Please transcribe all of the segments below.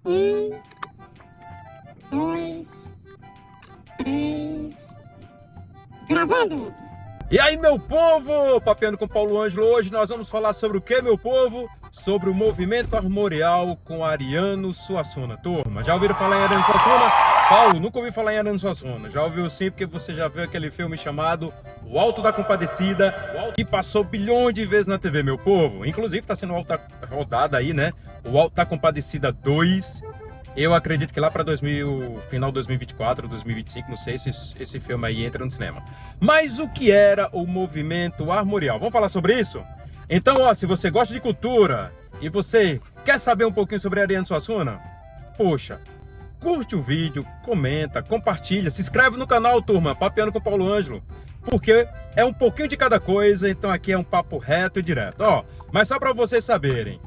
Um, dois, três. Gravando! E aí, meu povo, papeando com Paulo Ângelo, hoje nós vamos falar sobre o que, meu povo? Sobre o movimento armorial com Ariano Suassuna. Turma, já ouviram falar em Ariano Suassuna? Paulo, nunca ouvi falar em Ariano Suassuna. Já ouviu sim, porque você já viu aquele filme chamado O Alto da Compadecida, que passou bilhões de vezes na TV, meu povo. Inclusive está sendo rodada aí, né? O Alto da Compadecida 2. Eu acredito que lá para final de 2024, 2025, não sei se esse filme aí entra no cinema. Mas o que era o movimento armorial? Vamos falar sobre isso? Então, ó, se você gosta de cultura e você quer saber um pouquinho sobre Ariano Suassuna, poxa, curte o vídeo, comenta, compartilha, se inscreve no canal, turma, Papeando com Paulo Ângelo, porque é um pouquinho de cada coisa, então aqui é um papo reto e direto. Ó, mas só para vocês saberem,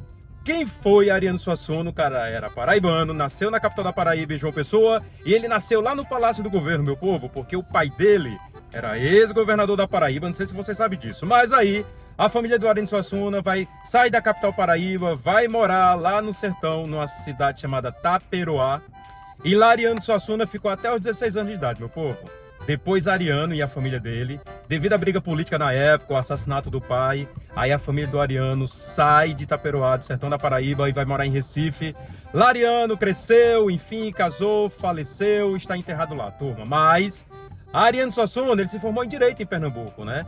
quem foi Ariano Suassuna? O cara era paraibano, nasceu na capital da Paraíba, em João Pessoa, e ele nasceu lá no Palácio do Governo, meu povo, porque o pai dele era ex-governador da Paraíba, não sei se você sabe disso, mas aí a família do Ariano Suassuna vai sair da capital Paraíba, vai morar lá no sertão, numa cidade chamada Taperoá, e lá Ariano Suassuna ficou até os 16 anos de idade, meu povo. Depois Ariano e a família dele, devido à briga política na época, o assassinato do pai, aí a família do Ariano sai de Taperoá, do sertão da Paraíba, e vai morar em Recife. Lá Ariano cresceu, enfim, casou, faleceu, está enterrado lá, turma. Mas Ariano Suassuna, ele se formou em Direito em Pernambuco, né?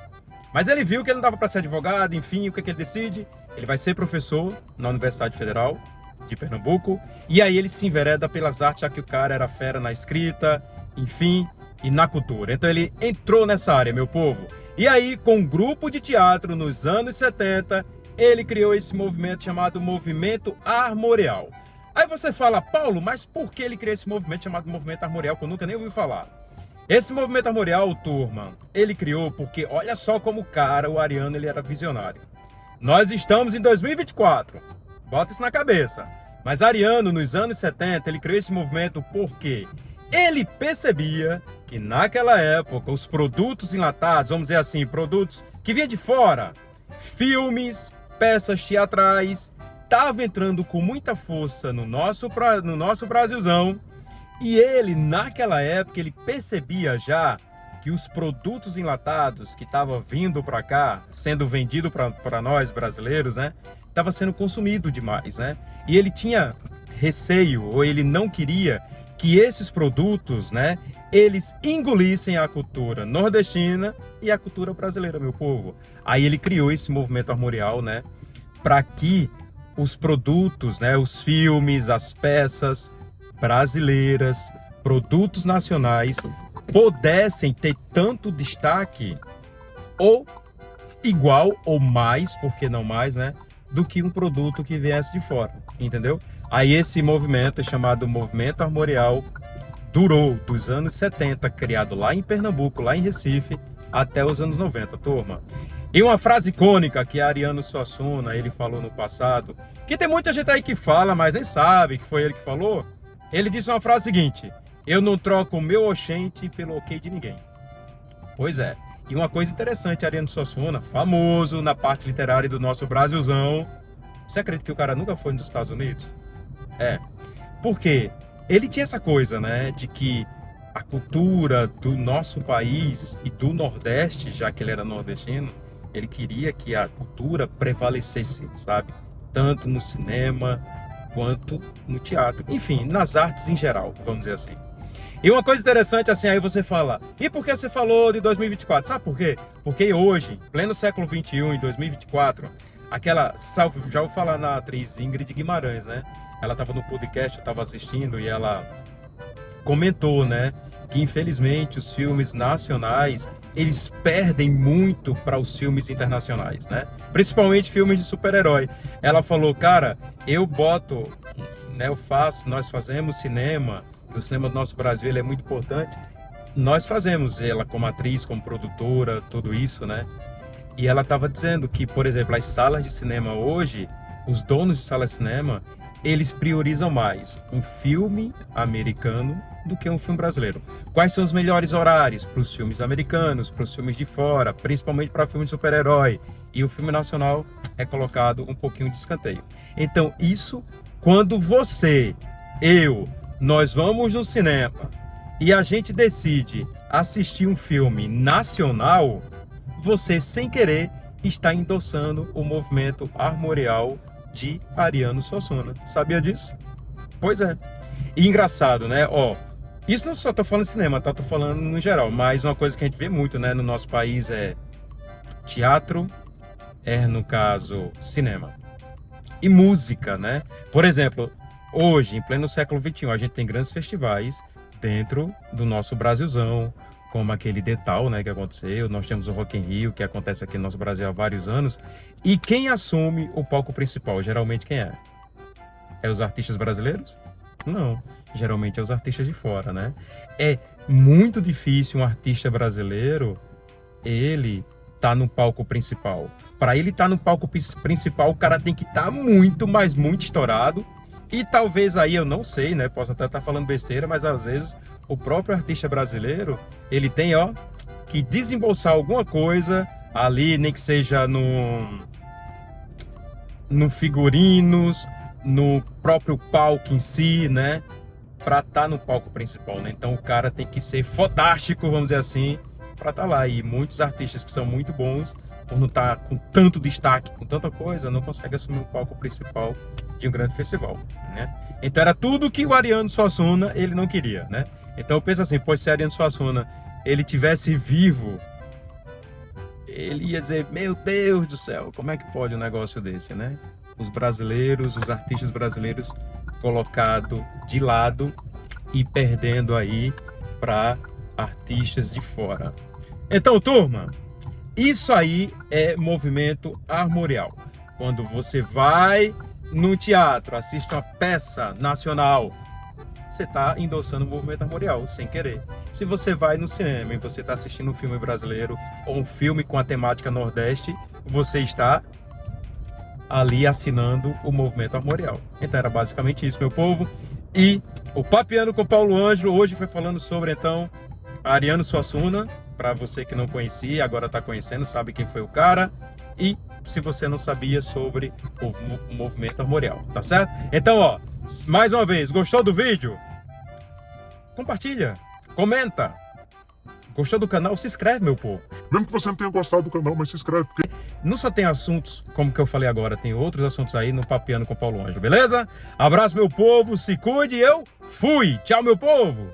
Mas ele viu que ele não dava para ser advogado, enfim, o que ele decide? Ele vai ser professor na Universidade Federal de Pernambuco, e aí ele se envereda pelas artes, já que o cara era fera na escrita, enfim, e na cultura. Então ele entrou nessa área, meu povo. E aí, com um grupo de teatro nos anos 70, ele criou esse movimento chamado Movimento Armorial. Aí você fala, Paulo, mas por que ele criou esse movimento chamado Movimento Armorial, que eu nunca nem ouvi falar? Esse movimento armorial, turma, ele criou porque, olha só como o cara, o Ariano, ele era visionário. Nós estamos em 2024, bota isso na cabeça. Mas Ariano, nos anos 70, ele criou esse movimento porque ele percebia que naquela época os produtos enlatados, vamos dizer assim, produtos que vinham de fora, filmes, peças teatrais, estavam entrando com muita força no nosso Brasilzão. E ele, naquela época, ele percebia já que os produtos enlatados que estavam vindo para cá, sendo vendido para nós brasileiros, né, estava sendo consumido demais, né? E ele tinha receio, ou ele não queria que esses produtos, né, eles engolissem a cultura nordestina e a cultura brasileira, meu povo. Aí ele criou esse movimento armorial, né, para que os produtos, né, os filmes, as peças brasileiras, produtos nacionais, pudessem ter tanto destaque, ou igual, ou mais, por que não mais, né, do que um produto que viesse de fora, entendeu? Aí esse movimento, chamado Movimento Armorial, durou dos anos 70, criado lá em Pernambuco, lá em Recife, até os anos 90, turma. E uma frase icônica que Ariano Suassuna, ele falou no passado, que tem muita gente aí que fala, mas nem sabe que foi ele que falou. Ele disse uma frase seguinte: eu não troco o meu oxente pelo ok de ninguém. Pois é. E uma coisa interessante, Ariano Suassuna, famoso na parte literária do nosso Brasilzão. Você acredita que o cara nunca foi nos Estados Unidos? É. Porque ele tinha essa coisa, né, de que a cultura do nosso país e do Nordeste, já que ele era nordestino, ele queria que a cultura prevalecesse, sabe? Tanto no cinema quanto no teatro, enfim, nas artes em geral, vamos dizer assim. E uma coisa interessante, assim, aí você fala, e por que você falou de 2024? Sabe por quê? Porque hoje, pleno século XXI, em 2024, já vou falar na atriz Ingrid Guimarães, né? Ela estava no podcast, eu estava assistindo, e ela comentou, né, que infelizmente os filmes nacionais, eles perdem muito para os filmes internacionais, né? Principalmente filmes de super-herói. Ela falou, cara, nós fazemos cinema, o cinema do nosso Brasil ele é muito importante. Nós fazemos, ela como atriz, como produtora, tudo isso, né? E ela estava dizendo que, por exemplo, as salas de cinema hoje, os donos de sala de cinema, eles priorizam mais um filme americano do que um filme brasileiro. Quais são os melhores horários para os filmes americanos, para os filmes de fora, principalmente para filmes de super-herói? E o filme nacional é colocado um pouquinho de escanteio. Então, isso, quando você nós vamos no cinema e a gente decide assistir um filme nacional, você, sem querer, está endossando o movimento armorial de Ariano Suassuna. Sabia disso? Pois é. E engraçado, né? Ó, isso não só tô falando de cinema, tá? Tô falando no geral, mas uma coisa que a gente vê muito, né, no nosso país é teatro, no caso, cinema. E música, né? Por exemplo, hoje, em pleno século XXI, a gente tem grandes festivais dentro do nosso Brasilzão, como aquele Detal, né, que aconteceu. Nós temos o Rock in Rio, que acontece aqui no nosso Brasil há vários anos. E quem assume o palco principal? Geralmente quem é? É os artistas brasileiros? Não. Geralmente é os artistas de fora, né? É muito difícil um artista brasileiro, ele tá no palco principal. Para ele estar no palco principal, o cara tem que estar muito, mas muito estourado. E talvez aí, eu não sei, né? Posso até estar falando besteira, mas às vezes o próprio artista brasileiro, ele tem, ó, que desembolsar alguma coisa ali, nem que seja no figurinos, no próprio palco em si, né? Pra estar no palco principal, né? Então o cara tem que ser fodástico, vamos dizer assim, pra estar lá. E muitos artistas que são muito bons, por não estar com tanto destaque, com tanta coisa, não conseguem assumir o palco principal de um grande festival, né? Então era tudo que o Ariano Suassuna, ele não queria, né? Então eu penso assim, pois se Ariano Suassuna, ele tivesse vivo, ele ia dizer, meu Deus do céu, como é que pode um negócio desse, né? Os brasileiros, os artistas brasileiros colocado de lado e perdendo aí para artistas de fora. Então, turma, isso aí é movimento armorial. Quando você vai no teatro, assiste uma peça nacional, você está endossando o movimento armorial, sem querer. Se você vai no cinema e você está assistindo um filme brasileiro ou um filme com a temática Nordeste, você está ali assinando o movimento armorial. Então era basicamente isso, meu povo. E o Papeando com Paulo Ângelo hoje foi falando sobre, então, Ariano Suassuna. Para você que não conhecia, agora está conhecendo, sabe quem foi o cara. E se você não sabia sobre o movimento armorial, tá certo? Então, ó, mais uma vez, gostou do vídeo? Compartilha, comenta. Gostou do canal? Se inscreve, meu povo. Mesmo que você não tenha gostado do canal, mas se inscreve. Porque... não só tem assuntos, como que eu falei agora, tem outros assuntos aí no Papeando com Paulo Ângelo, beleza? Abraço, meu povo, se cuide, eu fui! Tchau, meu povo!